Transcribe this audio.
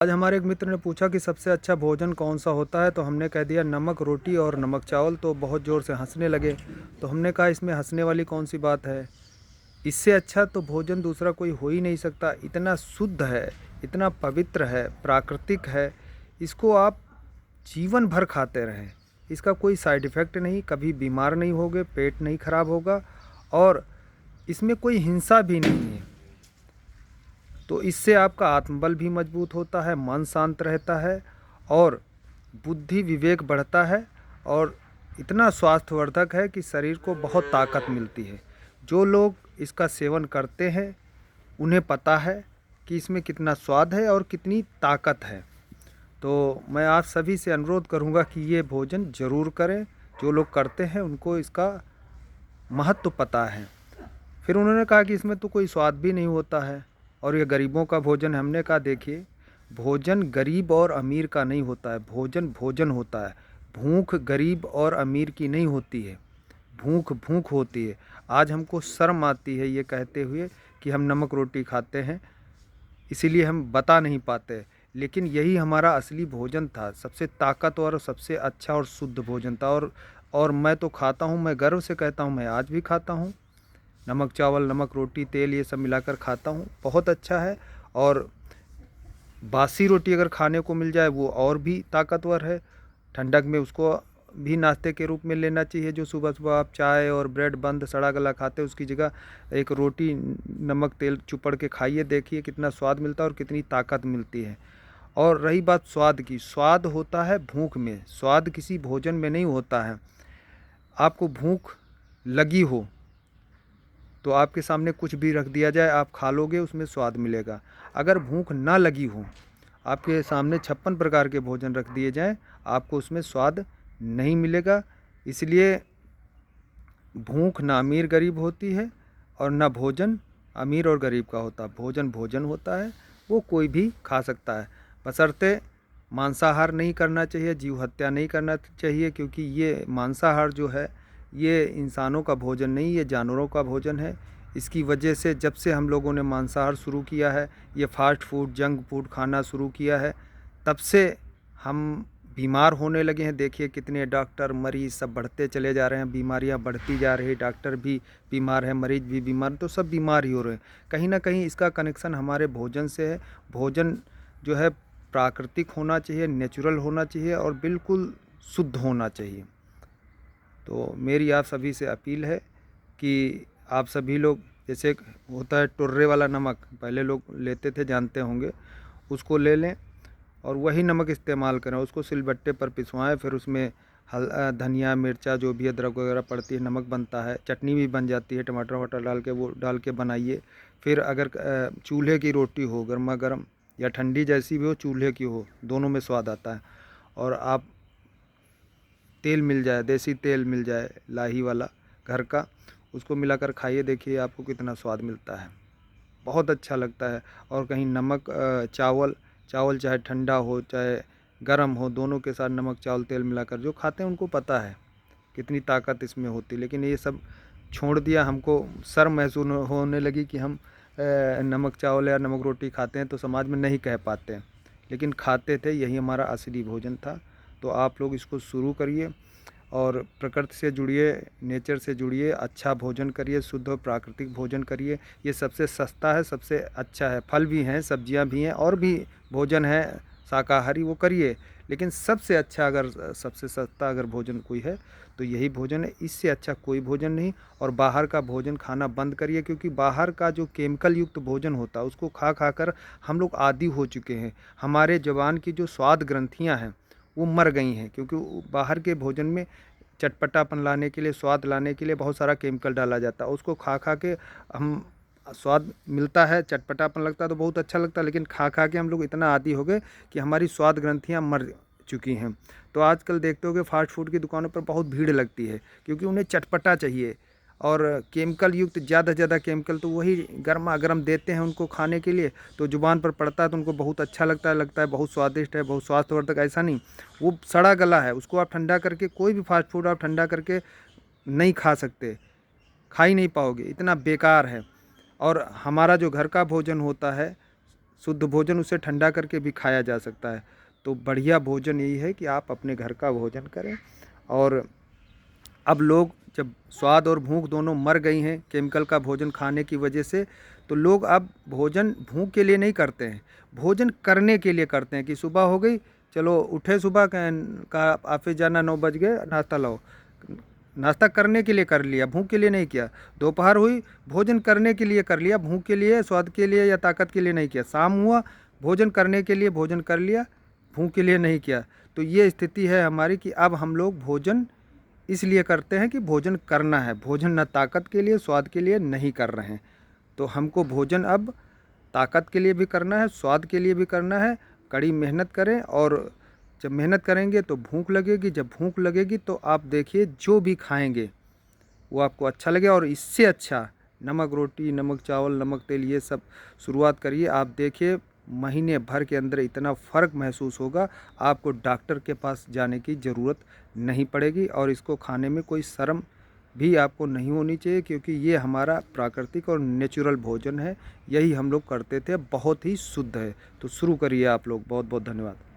आज हमारे एक मित्र ने पूछा कि सबसे अच्छा भोजन कौन सा होता है, तो हमने कह दिया नमक रोटी और नमक चावल। तो बहुत ज़ोर से हंसने लगे। तो हमने कहा इसमें हंसने वाली कौन सी बात है। इससे अच्छा तो भोजन दूसरा कोई हो ही नहीं सकता। इतना शुद्ध है, इतना पवित्र है, प्राकृतिक है। इसको आप जीवन भर खाते रहें। इसका कोई साइड इफ़ेक्ट नहीं, कभी बीमार नहीं होगे, पेट नहीं खराब होगा और इसमें कोई हिंसा भी नहीं है। तो इससे आपका आत्मबल भी मजबूत होता है, मन शांत रहता है और बुद्धि विवेक बढ़ता है और इतना स्वास्थ्यवर्धक है कि शरीर को बहुत ताकत मिलती है। जो लोग इसका सेवन करते हैं उन्हें पता है कि इसमें कितना स्वाद है और कितनी ताकत है। तो मैं आप सभी से अनुरोध करूंगा कि ये भोजन ज़रूर करें। जो लोग करते हैं उनको इसका महत्व पता है। फिर उन्होंने कहा कि इसमें तो कोई स्वाद भी नहीं होता है और ये गरीबों का भोजन है। हमने कहा देखिए, भोजन गरीब और अमीर का नहीं होता है, भोजन भोजन होता है। भूख गरीब और अमीर की नहीं होती है, भूख भूख होती है। आज हमको शर्म आती है ये कहते हुए कि हम नमक रोटी खाते हैं, इसीलिए हम बता नहीं पाते। लेकिन यही हमारा असली भोजन था, सबसे ताकतवर और सबसे अच्छा और शुद्ध भोजन था। और मैं तो खाता हूँ, मैं गर्व से कहता हूँ, मैं आज भी खाता हूँ। नमक चावल, नमक रोटी, तेल ये सब मिलाकर खाता हूँ, बहुत अच्छा है। और बासी रोटी अगर खाने को मिल जाए वो और भी ताकतवर है। ठंडक में उसको भी नाश्ते के रूप में लेना चाहिए। जो सुबह सुबह आप चाय और ब्रेड बंद सड़ा गला खाते हैं, उसकी जगह एक रोटी नमक तेल चुपड़ के खाइए, देखिए कितना स्वाद मिलता है और कितनी ताकत मिलती है। और रही बात स्वाद की, स्वाद होता है भूख में, स्वाद किसी भोजन में नहीं होता है। आपको भूख लगी हो तो आपके सामने कुछ भी रख दिया जाए, आप खा लोगे, उसमें स्वाद मिलेगा। अगर भूख ना लगी हो, आपके सामने 56 प्रकार के भोजन रख दिए जाएं, आपको उसमें स्वाद नहीं मिलेगा। इसलिए भूख ना अमीर गरीब होती है और ना भोजन अमीर और गरीब का होता। भोजन भोजन होता है, वो कोई भी खा सकता है, बशर्ते मांसाहार नहीं करना चाहिए, जीव हत्या नहीं करना चाहिए। क्योंकि ये मांसाहार जो है ये इंसानों का भोजन नहीं, ये जानवरों का भोजन है। इसकी वजह से जब से हम लोगों ने मांसाहार शुरू किया है, ये फास्ट फूड जंक फूड खाना शुरू किया है, तब से हम बीमार होने लगे हैं। देखिए कितने डॉक्टर मरीज़ सब बढ़ते चले जा रहे हैं, बीमारियां बढ़ती जा रही, डॉक्टर भी बीमार हैं, मरीज़ भी बीमार, तो सब बीमार ही हो रहे हैं। कहीं ना कहीं इसका कनेक्शन हमारे भोजन से है। भोजन जो है प्राकृतिक होना चाहिए, नेचुरल होना चाहिए और बिल्कुल शुद्ध होना चाहिए। तो मेरी आप सभी से अपील है कि आप सभी लोग, जैसे एक होता है टुर्रे वाला नमक, पहले लोग लेते थे, जानते होंगे, उसको ले लें और वही नमक इस्तेमाल करें। उसको सिलबट्टे पर पिसवाएं, फिर उसमें धनिया मिर्चा जो भी अदरक वगैरह पड़ती है, नमक बनता है, चटनी भी बन जाती है, टमाटर वमाटर डाल के, वो डाल के बनाइए। फिर अगर चूल्हे की रोटी हो, गर्मा गर्म या ठंडी जैसी भी हो, चूल्हे की हो, दोनों में स्वाद आता है। और आप तेल मिल जाए, देसी तेल मिल जाए लाही वाला घर का, उसको मिलाकर खाइए, देखिए आपको कितना स्वाद मिलता है, बहुत अच्छा लगता है। और कहीं नमक चावल चावल चाहे ठंडा हो चाहे गर्म हो, दोनों के साथ नमक चावल तेल मिलाकर जो खाते हैं उनको पता है कितनी ताकत इसमें होती। लेकिन ये सब छोड़ दिया, हमको शर्म महसूस होने लगी कि हम नमक चावल या नमक रोटी खाते हैं, तो समाज में नहीं कह पाते हैं, लेकिन खाते थे, यही हमारा असली भोजन था। तो आप लोग इसको शुरू करिए और प्रकृति से जुड़िए, नेचर से जुड़िए, अच्छा भोजन करिए, शुद्ध और प्राकृतिक भोजन करिए। ये सबसे सस्ता है, सबसे अच्छा है। फल भी हैं, सब्जियां भी हैं और भी भोजन है शाकाहारी, वो करिए। लेकिन सबसे अच्छा, अगर सबसे सस्ता अगर भोजन कोई है तो यही भोजन है, इससे अच्छा कोई भोजन नहीं। और बाहर का भोजन खाना बंद करिए, क्योंकि बाहर का जो केमिकल युक्त भोजन होता है उसको खा खा कर हम लोग आदी हो चुके हैं। हमारे ज़ुबान की जो स्वाद ग्रंथियाँ हैं वो मर गई हैं, क्योंकि बाहर के भोजन में चटपटापन लाने के लिए, स्वाद लाने के लिए बहुत सारा केमिकल डाला जाता है। उसको खा खा के हम, स्वाद मिलता है, चटपटापन लगता है तो बहुत अच्छा लगता है, लेकिन खा खा के हम लोग इतना आदी हो गए कि हमारी स्वाद ग्रंथियाँ मर चुकी हैं। तो आजकल देखते हो कि फास्ट फूड की दुकानों पर बहुत भीड़ लगती है, क्योंकि उन्हें चटपटा चाहिए और केमिकल युक्त, ज़्यादा से ज़्यादा केमिकल, तो वही गर्मा गर्म देते हैं उनको खाने के लिए। तो ज़ुबान पर पड़ता है तो उनको बहुत अच्छा लगता है बहुत स्वादिष्ट है, बहुत स्वास्थ्यवर्धक। ऐसा नहीं, वो सड़ा गला है, उसको आप ठंडा करके, कोई भी फास्ट फूड आप ठंडा करके नहीं खा सकते, खा ही नहीं पाओगे, इतना बेकार है। और हमारा जो घर का भोजन होता है शुद्ध भोजन उसे ठंडा करके भी खाया जा सकता है। तो बढ़िया भोजन यही है कि आप अपने घर का भोजन करें। और अब लोग जब स्वाद और भूख दोनों मर गई हैं केमिकल का भोजन खाने की वजह से, तो लोग अब भोजन भूख के लिए नहीं करते हैं, भोजन करने के लिए करते हैं कि सुबह हो गई, चलो उठे सुबह का ऑफिस जाना 9 बज गए, नाश्ता लाओ। नाश्ता करने के लिए कर लिया, भूख के लिए नहीं किया। दोपहर हुई, भोजन करने के लिए कर लिया, भूख के लिए, स्वाद के लिए या ताकत के लिए नहीं किया। शाम हुआ, भोजन करने के लिए भोजन कर लिया, भूख के लिए नहीं किया। तो ये स्थिति है हमारी कि अब हम लोग भोजन इसलिए करते हैं कि भोजन करना है, भोजन न ताकत के लिए, स्वाद के लिए नहीं कर रहे हैं। तो हमको भोजन अब ताकत के लिए भी करना है, स्वाद के लिए भी करना है। कड़ी मेहनत करें, और जब मेहनत करेंगे तो भूख लगेगी, जब भूख लगेगी तो आप देखिए जो भी खाएंगे वो आपको अच्छा लगे। और इससे अच्छा नमक रोटी, नमक चावल, नमक तेल, ये सब शुरुआत करिए। आप देखिए महीने भर के अंदर इतना फ़र्क महसूस होगा, आपको डॉक्टर के पास जाने की ज़रूरत नहीं पड़ेगी। और इसको खाने में कोई शर्म भी आपको नहीं होनी चाहिए, क्योंकि ये हमारा प्राकृतिक और नेचुरल भोजन है, यही हम लोग करते थे, बहुत ही शुद्ध है। तो शुरू करिए आप लोग। बहुत बहुत धन्यवाद।